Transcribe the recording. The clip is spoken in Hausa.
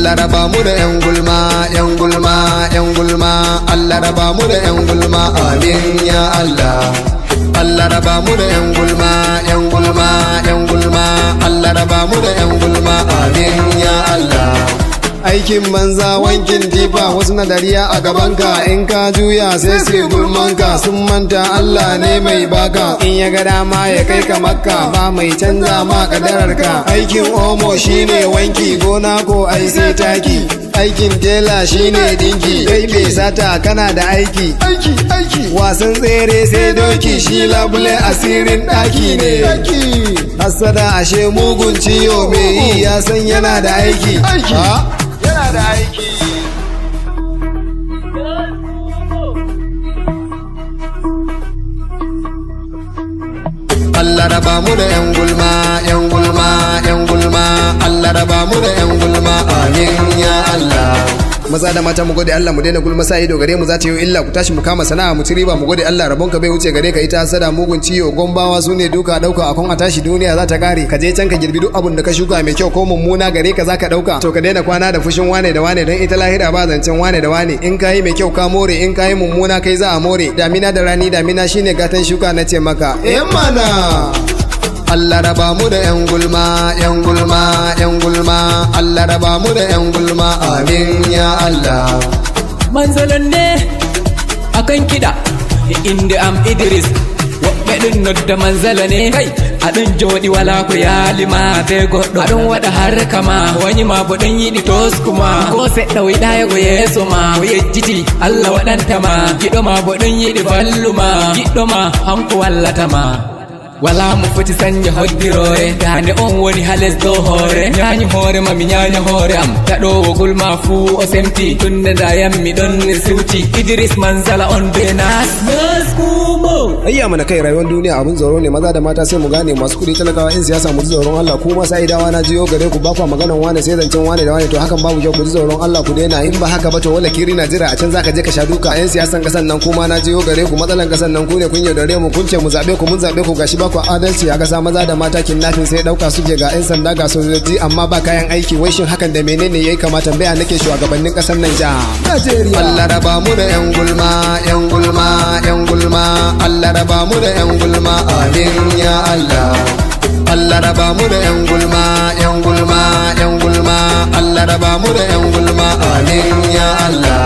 Allah raba mu da yan gulma, yan gulma, yan gulma. Allah raba mu da yan gulma, amin ya Allah. Allah raba mu da yan gulma, yan gulma, yan gulma. Allah raba mu da yan gulma, amin ya Allah. Aikin banza wankin difa, wasu na dariya a gabanka, in ka juya sai su gulmanka, sun manta Allah ne mai baka, in ya ga dama ya kai ka makka, ba mai canza ma kadararka. Aikin omo shine wanki, gona ko ai sai taki, aikin tela shine dinki, kai mai sata kana da aiki, wasan tsere sai doki, shi labule asirin daki ne. Hassada ashe mugun ciyo, mai yi ya san yana da aiki, yana da aiki. Allah raba mu da yan gulma, yan gulma, yan gulma. Allah raba mu da yan gulma, amin ya Allah. Maza da mata mu gode Allah, mu daina gulma sa ido gare mu za ta yi illa, ku tashi mu kama sana'a mu ci riba, mu gode Allah, rabon ka bai wuce gare ka, ita hasada mugun ciyo, gombawa su ne duka dauka akon a tashi duniya za ta kare, ka je can ka girbi duk abun da ka shuka mai kyau ko mummuna gare ka za ka dauka, to ka daina kwana da fushin wane da wane, don ita lahira ba zancen wane da wane, in kayi mai kyau ka more, in kayi mummuna kai za a more, damina da rani, damina shine gatan shuka na ce maka mana. Allah raba mu da yan gulma, yan gulma, yan gulma. Allah raba mu da yan gulma, amin ya Allah. Manzalon ne akan kiɗa, inda am Idris, waɗin da manzala ne kai, aɗin joɗi wala ku ya lima bai goɗɗo, aɗin waɗa har kama, wani ma buɗin yiɗi tos kuma, ko sai ɗawi ɗaya go yeso ma, ko yejjiti Allah waɗanta ma, giɗo ma buɗin yiɗi ballu ma, giɗo ma hanku wallata ma. Wala mu fiti sanya hoddirore, dande on woni hales do hore, nyanyi hore mami nyanya hore am, taɗo wo gulma fu o semti, tunde da yammi don siwti, Idris Manzala on be nas kumo. Ayya mana kai, rayuwar duniya abun tsoro ne, maza da mata sai mu gane, masu kuɗi talakawa in siyasa mu ji tsoron Allah, kuma sai dawa na jiyo gare ku ba kwa maganan wane sai zancen wane da wane, to hakan babu kyau, ku ji tsoron Allah ku daina, in ba haka ba to wala kiri na jira a can zaka je ka sha duka. Yan siyasan kasan nan kuma na jiyo gare ku, matsalan kasan nan ku ne kun yaudare mu, kun ce mu zabe ku, mun zabe ku, gashi ba ku adalci a kasa, maza da mata kidnapping sai dauka suke, ga yan sanda ga sojoji amma ba kayan aiki, wai shin hakan da menene yayi kamata tambaya nake shugabannin kasar nan ja Najeriya. Allah raba mu da yan gulma, yan gulma, yan gulma. Allah raba mu da yan gulma, amin ya Allah. Allah raba mu da yan gulma, yan gulma, yan gulma. Allah raba mu da yan gulma, amin ya Allah.